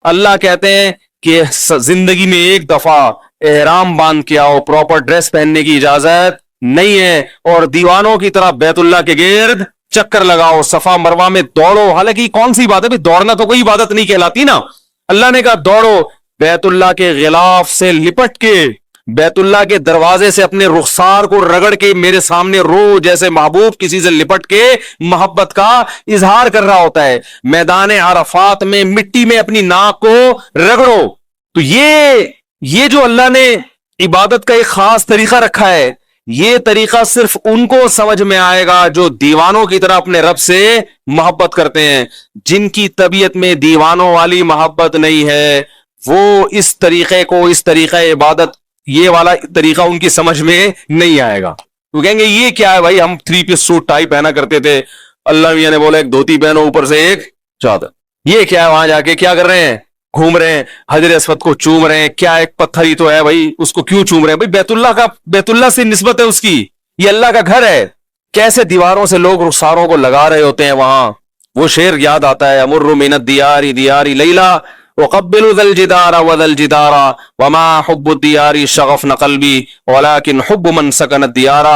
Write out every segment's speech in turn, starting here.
اللہ کہتے ہیں کہ زندگی میں ایک دفعہ احرام باندھ کے آؤ, پراپر ڈریس پہننے کی اجازت نہیں ہے, اور دیوانوں کی طرح بیت اللہ کے گرد چکر لگاؤ, صفا مروا میں دوڑو. حالانکہ کون سی بات ہے, دوڑنا تو کوئی عبادت نہیں کہلاتی نا. اللہ نے کہا دوڑو, بیت اللہ کے غلاف سے لپٹ کے, بیت اللہ کے دروازے سے اپنے رخسار کو رگڑ کے میرے سامنے رو, جیسے محبوب کسی سے لپٹ کے محبت کا اظہار کر رہا ہوتا ہے. میدان عرفات میں مٹی میں اپنی ناک کو رگڑو. تو یہ جو اللہ نے عبادت کا ایک خاص طریقہ رکھا ہے, یہ طریقہ صرف ان کو سمجھ میں آئے گا جو دیوانوں کی طرح اپنے رب سے محبت کرتے ہیں. جن کی طبیعت میں دیوانوں والی محبت نہیں ہے, وہ اس طریقے کو, اس طریقہ عبادت, یہ والا طریقہ ان کی سمجھ میں نہیں آئے گا. وہ کہیں گے یہ کیا ہے بھائی, ہم 3 پیس سوٹ ٹائی پہنا کرتے تھے, اللہ میاں نے بولا ایک دھوتی پہنو اوپر سے ایک چادر. یہ کیا ہے, وہاں جا کے کیا کر رہے ہیں, گھوم رہے ہیں, حجر اسود کو چوم رہے ہیں. کیا ایک پتھر ہی تو ہے بھائی, اس کو کیوں چوم رہے ہیں بھائی؟ بیت اللہ سے نسبت ہے اس کی, یہ اللہ کا گھر ہے. کیسے دیواروں سے لوگ رخساروں کو لگا رہے ہوتے ہیں وہاں. وہ شعر یاد آتا ہے, امر من الدیار دیار لیلا وقبل ذا الجدار وذا الجدار وما حب الدیار شغفن قلبی ولكن حب من سکن الدیار.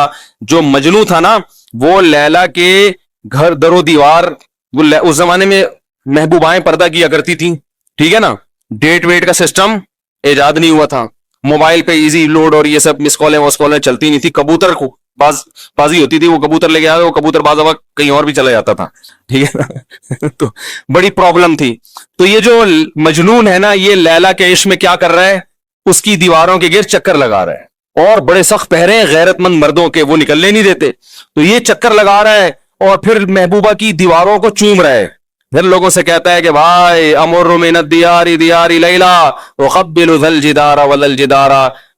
جو مجنو تھا نا, وہ لیلا کے گھر در و دیوار, اس زمانے میں محبوبائیں پردہ کیا کرتی تھیں, ٹھیک ہے نا, ڈیٹ ویٹ کا سسٹم ایجاد نہیں ہوا تھا, موبائل پہ ایزی لوڈ اور یہ سب مس کالیں وس کالیں چلتی نہیں تھی. کبوتر کو بازی ہوتی تھی, وہ کبوتر لے کے آیا, وہ کبوتر باز وقت کہیں اور بھی چلا جاتا تھا, ٹھیک ہے نا. تو بڑی پرابلم تھی. تو یہ جو مجنون ہے نا, یہ لیلا کے عشق میں کیا کر رہا ہے, اس کی دیواروں کے گرد چکر لگا رہا ہے, اور بڑے سخت پہرے ہیں غیرت مند مردوں کے, وہ نکلنے نہیں دیتے. تو یہ چکر لگا رہا ہے اور پھر محبوبہ کی دیواروں کو چوم رہا ہے. پھر لوگوں سے کہتا ہے کہ بھائی امر من الدیار دیار لیلا وقبل ذا الجدار وذا الجدار.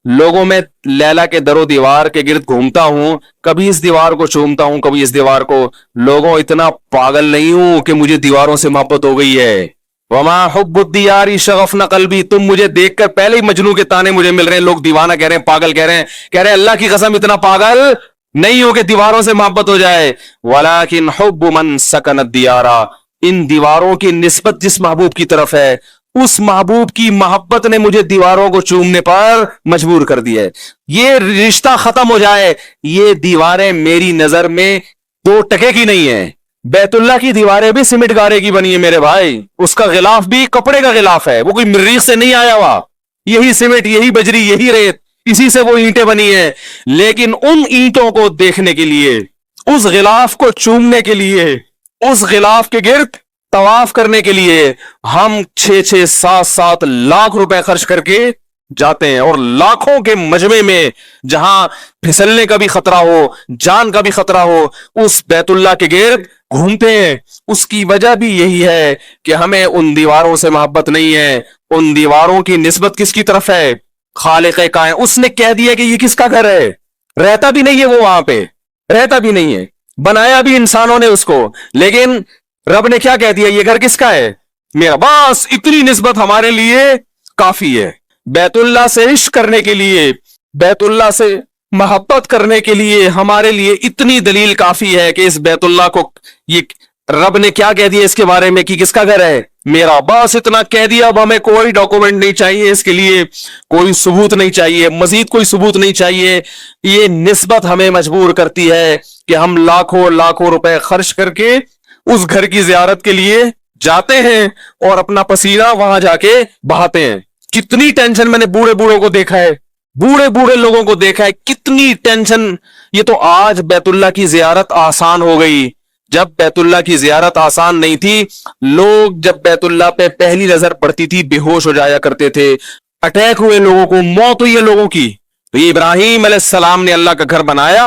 لوگوں میں لیلا کے در و دیوار کے گرد گھومتا ہوں, کبھی اس دیوار کو چومتا ہوں, کبھی اس دیوار کو. لوگوں اتنا پاگل نہیں ہوں کہ مجھے دیواروں سے محبت ہو گئی ہے. وما حب الدیار شغفن قلبی. تم مجھے دیکھ کر پہلے ہی مجنوں کے تانے مجھے مل رہے ہیں, لوگ دیوانہ کہہ رہے ہیں, پاگل کہہ رہے ہیں. کہہ رہے ہیں اللہ کی قسم اتنا پاگل نہیں ہو کہ دیواروں سے محبت ہو جائے. ولكن حب من سکن الدیار. ان دیواروں کی نسبت جس محبوب کی طرف ہے, اس محبوب کی محبت نے مجھے دیواروں کو چومنے پر مجبور کر دیا ہے. یہ رشتہ ختم ہو جائے. یہ دیواریں میری نظر میں 2 ٹکے کی نہیں ہیں. بیت اللہ کی دیواریں بھی سیمنٹ گارے کی بنی ہے میرے بھائی, اس کا غلاف بھی کپڑے کا غلاف ہے, وہ کوئی مریخ سے نہیں آیا ہوا. یہی سیمنٹ, یہی بجری, یہی ریت, اسی سے وہ اینٹیں بنی ہیں. لیکن ان اینٹوں کو دیکھنے کے لیے, اس غلاف کو چومنے کے لیے, اس غلاف کے گرد طواف کرنے کے لیے ہم 6-6 7-7 لاکھ روپے خرچ کر کے جاتے ہیں. اور لاکھوں کے مجمع میں جہاں پھسلنے کا بھی خطرہ ہو, جان کا بھی خطرہ ہو, اس بیت اللہ کے گرد گھومتے ہیں. اس کی وجہ بھی یہی ہے کہ ہمیں ان دیواروں سے محبت نہیں ہے. ان دیواروں کی نسبت کس کی طرف ہے, خالق کائن. اس نے کہہ دیا کہ یہ کس کا گھر ہے, رہتا بھی نہیں ہے وہ وہاں پہ, رہتا بھی نہیں ہے, بنایا بھی انسانوں نے اس کو, لیکن رب نے کیا کہہ دیا, یہ گھر کس کا ہے, میرا. بس اتنی نسبت ہمارے لیے کافی ہے. بیت اللہ سے عشق کرنے کے لیے, بیت اللہ سے محبت کرنے کے لیے ہمارے لیے اتنی دلیل کافی ہے کہ اس بیت اللہ کو, یہ رب نے کیا کہہ دیا اس کے بارے میں کہ کس کا گھر ہے, میرا. بس اتنا کہہ دیا. اب ہمیں کوئی ڈاکومنٹ نہیں چاہیے, اس کے لیے کوئی ثبوت نہیں چاہیے, مزید کوئی ثبوت نہیں چاہیے. یہ نسبت ہمیں مجبور کرتی ہے کہ ہم لاکھوں لاکھوں روپے خرچ کر کے اس گھر کی زیارت کے لیے جاتے ہیں اور اپنا پسینہ وہاں جا کے بہاتے ہیں. کتنی ٹینشن میں نے بوڑھے بوڑھوں کو دیکھا ہے, بوڑھے لوگوں کو دیکھا ہے, کتنی ٹینشن. یہ تو آج بیت اللہ کی زیارت آسان ہو گئی. جب بیت اللہ کی زیارت آسان نہیں تھی, لوگ جب بیت اللہ پہ پہلی نظر پڑتی تھی بے ہوش ہو جایا کرتے تھے. اٹیک ہوئے لوگوں کو, موت ہوئی ہے لوگوں کی. تو یہ ابراہیم علیہ السلام نے اللہ کا گھر بنایا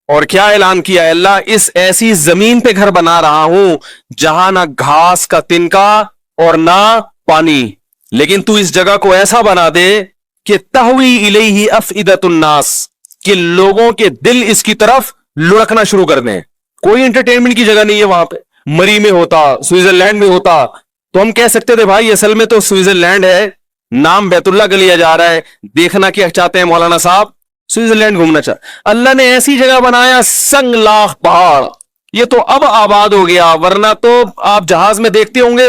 اور کیا اعلان کیا, اللہ اس ایسی زمین پہ گھر بنا رہا ہوں جہاں نہ گھاس کا تنکا اور نہ پانی, لیکن تو اس جگہ کو ایسا بنا دے کہ تہوی الیہ افئدۃ الناس, کہ لوگوں کے دل اس کی طرف لڑکنا شروع کر دیں. کوئی انٹرٹینمنٹ کی جگہ نہیں ہے وہاں پہ. مری میں ہوتا, سوئٹزرلینڈ میں ہوتا تو ہم کہہ سکتے تھے بھائی اصل میں تو سوئٹزرلینڈ ہے, نام بیت اللہ کا لیا جا رہا ہے. دیکھنا کیا چاہتے ہیں مولانا صاحب, سوئٹزرلینڈ گھومنا چاہتے. اللہ نے ایسی جگہ بنایا, سنگ لاخ پہاڑ, یہ تو اب آباد ہو گیا, ورنہ تو آپ جہاز میں دیکھتے ہوں گے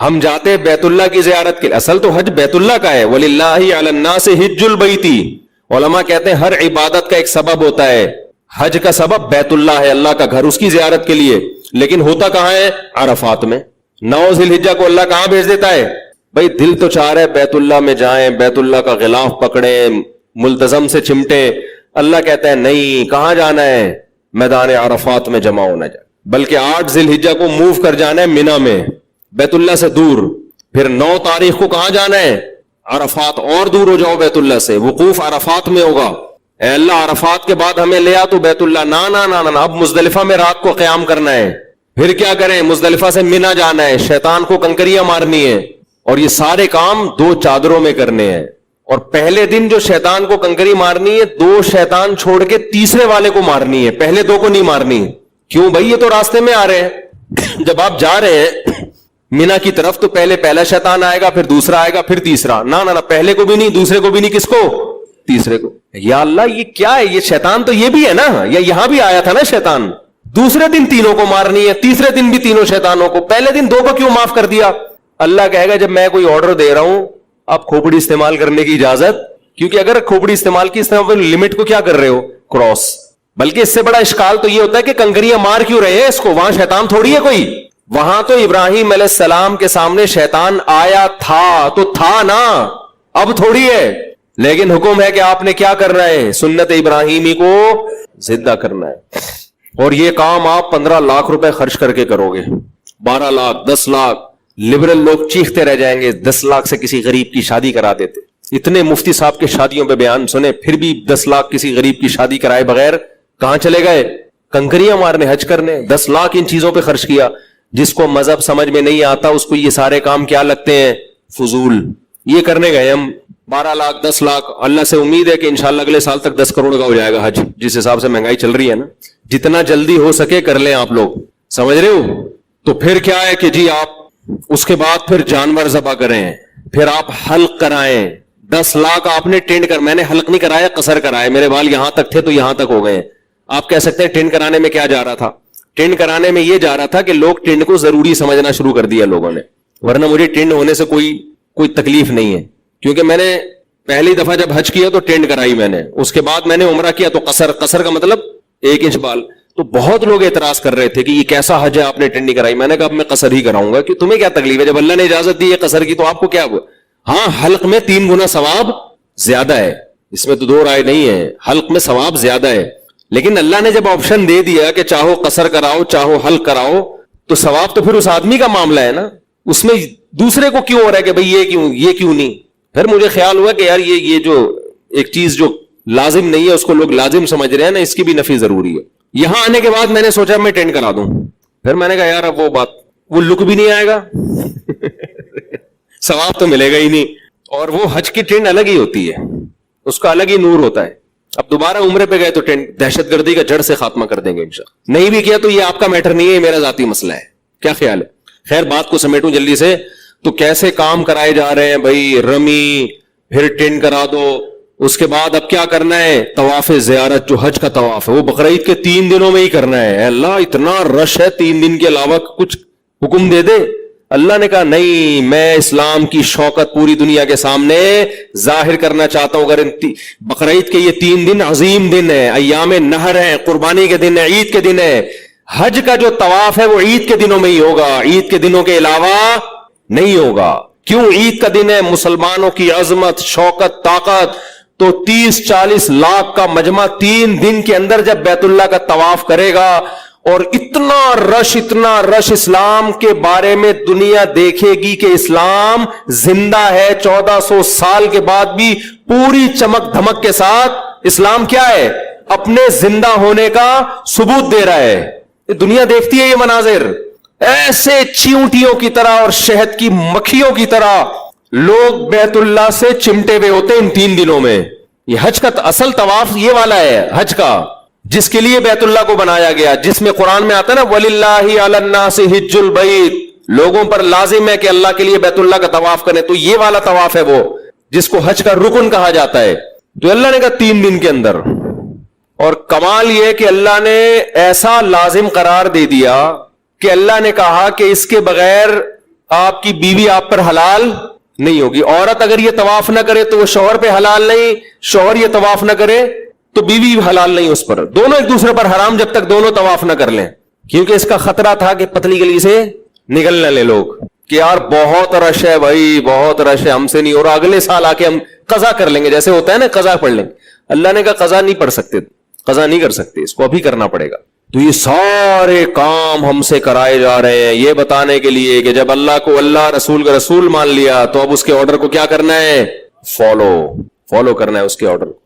ہم جاتے بیت اللہ کی زیارت کے لیے. اصل تو حج بیت اللہ کا ہے. وَلِلَّهِ عَلَى النَّاسِ حِجُّ الْبَيْتِ. علماء کہتے ہیں ہر عبادت کا ایک سبب ہوتا ہے. حج کا سبب بیت اللہ ہے, اللہ کا گھر, اس کی زیارت کے لیے. لیکن ہوتا کہاں ہے؟ عرفات میں. 9 ذی الحجہ کو اللہ کہاں بھیج دیتا ہے؟ بھائی دل تو چاہ رہے بیت اللہ میں جائیں, بیت اللہ کا غلاف پکڑیں, ملتزم سے چمٹیں. اللہ کہتا ہے نہیں, کہاں جانا ہے؟ میدان عرفات میں جمع ہونا جائے. بلکہ 8 ذی الحجہ کو موو کر جانا ہے مینا میں, بیت اللہ سے دور. پھر 9 تاریخ کو کہاں جانا ہے؟ عرفات. اور دور ہو جاؤ بیت اللہ سے, وقوف عرفات میں ہوگا. اے اللہ عرفات کے بعد ہمیں لے آ تو بیت اللہ. نا اب مزدلفہ میں رات کو قیام کرنا ہے. پھر کیا کریں؟ مزدلفہ سے مینا جانا ہے, شیطان کو کنکریاں مارنی ہے. اور یہ سارے کام 2 چادروں میں کرنے ہیں. اور پہلے دن جو شیطان کو کنکری مارنی ہے, 2 شیطان چھوڑ کے تیسرے والے کو مارنی ہے, پہلے 2 کو نہیں مارنی. کیوں بھائی؟ یہ تو راستے میں آ رہے ہیں. جب آپ جا رہے ہیں مینا کی طرف تو پہلے پہلا شیطان آئے گا, پھر دوسرا آئے گا, پھر تیسرا. نہ پہلے کو بھی نہیں, دوسرے کو بھی نہیں. کس کو؟ تیسرے کو. یا اللہ یہ کیا ہے؟ یہ شیطان تو یہ بھی ہے نا, یا یہاں بھی آیا تھا نا شیطان. دوسرے دن تینوں کو مارنی ہے, تیسرے دن بھی تینوں شیطانوں کو. پہلے دن 2 کو کیوں معاف کر دیا؟ اللہ کہے گا جب میں کوئی آرڈر دے رہا ہوں آپ کھوپڑی استعمال کرنے کی اجازت, کیونکہ اگر کھوپڑی استعمال کی لمٹ کو کیا کر رہے ہو؟ کراس. بلکہ اس سے بڑا اشکال تو یہ ہوتا ہے کہ کنکریاں مار کیوں رہے ہیں اس کو؟ وہاں شیطان تھوڑی ہے کوئی. وہاں تو ابراہیم علیہ السلام کے سامنے شیطان آیا تھا تو تھا نا, اب تھوڑی ہے. لیکن حکم ہے کہ آپ نے کیا کرنا ہے؟ سنت ابراہیمی کو زندہ کرنا ہے. اور یہ کام آپ 15 لاکھ روپے خرچ کر کے کرو گے, 12 لاکھ, 10 لاکھ. لبرل لوگ چیختے رہ جائیں گے 10 لاکھ سے کسی غریب کی شادی کرا دیتے. اتنے مفتی صاحب کے شادیوں پہ بیان سنے, پھر بھی 10 لاکھ کسی غریب کی شادی کرائے بغیر کہاں چلے گئے؟ کنکریاں مارنے, حج کرنے. 10 لاکھ ان چیزوں پہ خرچ کیا. جس کو مذہب سمجھ میں نہیں آتا اس کو یہ سارے کام کیا لگتے ہیں؟ فضول. یہ کرنے گئے ہم 12 لاکھ 10 لاکھ. اللہ سے امید ہے کہ انشاءاللہ اگلے سال تک 10 کروڑ کا ہو جائے گا حج, جس حساب سے مہنگائی چل رہی ہے نا. جتنا جلدی ہو سکے کر لیں آپ لوگ, سمجھ رہے ہو؟ تو پھر کیا ہے کہ جی آپ اس کے بعد پھر جانور ذبح کریں, پھر آپ حلق کرائیں. 10 لاکھ آپ نے ٹینڈ کر, میں نے حلق نہیں کرایا, قصر کرایا. میرے بال یہاں تک تھے تو یہاں تک ہو گئے. آپ کہہ سکتے ہیں ٹینڈ کرانے میں کیا جا رہا تھا؟ ٹینڈ کرانے میں یہ جا رہا تھا کہ لوگ ٹینڈ کو ضروری سمجھنا شروع کر دیا لوگوں نے, ورنہ مجھے ٹینڈ ہونے سے کوئی تکلیف نہیں ہے. کیونکہ میں نے پہلی دفعہ جب حج کیا تو ٹینڈ کرائی میں نے, اس کے بعد میں نے عمرہ کیا تو قصر کا مطلب 1 انچ بال. تو بہت لوگ اعتراض کر رہے تھے کہ یہ کیسا حج ہے, آپ نے ٹینڈ نہیں کرائی. میں نے کہا اب میں قصر ہی کراؤں گا, کہ تمہیں کیا تکلیف ہے؟ جب اللہ نے اجازت دی ہے قصر کی تو آپ کو کیا ہوا؟ ہاں حلق میں 3 گنا ثواب زیادہ ہے, اس میں تو 2 رائے نہیں ہے, حلق میں ثواب زیادہ ہے. لیکن اللہ نے جب آپشن دے دیا کہ چاہو قصر کراؤ چاہو حلق کراؤ, تو ثواب تو پھر اس آدمی کا معاملہ ہے نا, اس میں دوسرے کو کیوں ہو رہا ہے کہ بھئی یہ کیوں نہیں؟ پھر مجھے خیال ہوا کہ یار یہ جو ایک چیز جو لازم نہیں ہے اس کو لوگ لازم سمجھ رہے ہیں نا, اس کی بھی نفی ضروری ہے. یہاں آنے کے بعد میں نے سوچا میں ٹینڈ کرا دوں. پھر میں نے کہا یار اب وہ لک بھی نہیں آئے گا, ثواب تو ملے گا ہی نہیں. اور وہ حج کی ٹینڈ الگ ہی ہوتی ہے, اس کا الگ ہی نور ہوتا ہے. اب دوبارہ عمرے پہ گئے تو دہشت گردی کا جڑ سے خاتمہ کر دیں گے انشاءاللہ. نہیں بھی کیا تو یہ آپ کا میٹر نہیں ہے, یہ میرا ذاتی مسئلہ ہے. کیا خیال ہے؟ خیر بات کو سمیٹوں جلدی سے. تو کیسے کام کرائے جا رہے ہیں بھائی؟ رمی, پھر ٹینڈ کرا دو. اس کے بعد اب کیا کرنا ہے؟ طواف زیارت, جو حج کا طواف ہے وہ بقرعید کے 3 دنوں میں ہی کرنا ہے. اللہ اتنا رش ہے, 3 دن کے علاوہ کچھ حکم دے دے. اللہ نے کہا نہیں, میں اسلام کی شوکت پوری دنیا کے سامنے ظاہر کرنا چاہتا ہوں. اگر بقرعید کے یہ 3 دن عظیم دن ہے, ایام نہر ہیں, قربانی کے دن ہے, عید کے دن ہے. حج کا جو طواف ہے وہ عید کے دنوں میں ہی ہوگا, عید کے دنوں کے علاوہ نہیں ہوگا. کیوں؟ عید کا دن ہے, مسلمانوں کی عظمت, شوکت, طاقت. تو 30-40 لاکھ کا مجمع 3 دن کے اندر جب بیت اللہ کا طواف کرے گا, اور اتنا رش اسلام کے بارے میں دنیا دیکھے گی کہ اسلام زندہ ہے. 1400 سال کے بعد بھی پوری چمک دھمک کے ساتھ اسلام کیا ہے؟ اپنے زندہ ہونے کا ثبوت دے رہا ہے. دنیا دیکھتی ہے یہ مناظر. ایسے چیونٹیوں کی طرح اور شہد کی مکھیوں کی طرح لوگ بیت اللہ سے چمٹے ہوئے ہوتے ان 3 دنوں میں. یہ حج کا اصل طواف یہ والا ہے حج کا, جس کے لیے بیت اللہ کو بنایا گیا, جس میں قرآن میں آتا ہے نا وَلِلَّهِ عَلَى النَّاسِ حِجُّ الْبَيْتِ, لوگوں پر لازم ہے کہ اللہ کے لیے بیت اللہ کا طواف کریں. تو یہ والا طواف ہے وہ جس کو حج کا رکن کہا جاتا ہے. تو اللہ نے کہا 3 دن کے اندر. اور کمال یہ کہ اللہ نے ایسا لازم قرار دے دیا کہ اللہ نے کہا کہ اس کے بغیر آپ کی بیوی آپ پر حلال نہیں ہوگی. عورت اگر یہ طواف نہ کرے تو وہ شوہر پہ حلال نہیں, شوہر یہ طواف نہ کرے تو بیوی بھی حلال نہیں اس پر. دونوں ایک دوسرے پر حرام جب تک دونوں طواف نہ کر لیں, کیونکہ اس کا خطرہ تھا کہ پتلی گلی سے نکل نہ لے لوگ کہ یار بہت رش ہے بھائی, بہت رش ہے, ہم سے نہیں, اور اگلے سال آ کے ہم قضا کر لیں گے, جیسے ہوتا ہے نا قضا پڑھ لیں گے. اللہ نے کہا قضا نہیں پڑھ سکتے, قضا نہیں کر سکتے, اس کو ابھی کرنا پڑے گا. تو یہ سارے کام ہم سے کرائے جا رہے ہیں یہ بتانے کے لیے کہ جب اللہ کو اللہ, رسول کا رسول مان لیا تو اب اس کے آرڈر کو کیا کرنا ہے, فالو کرنا ہے اس کے آرڈر کو.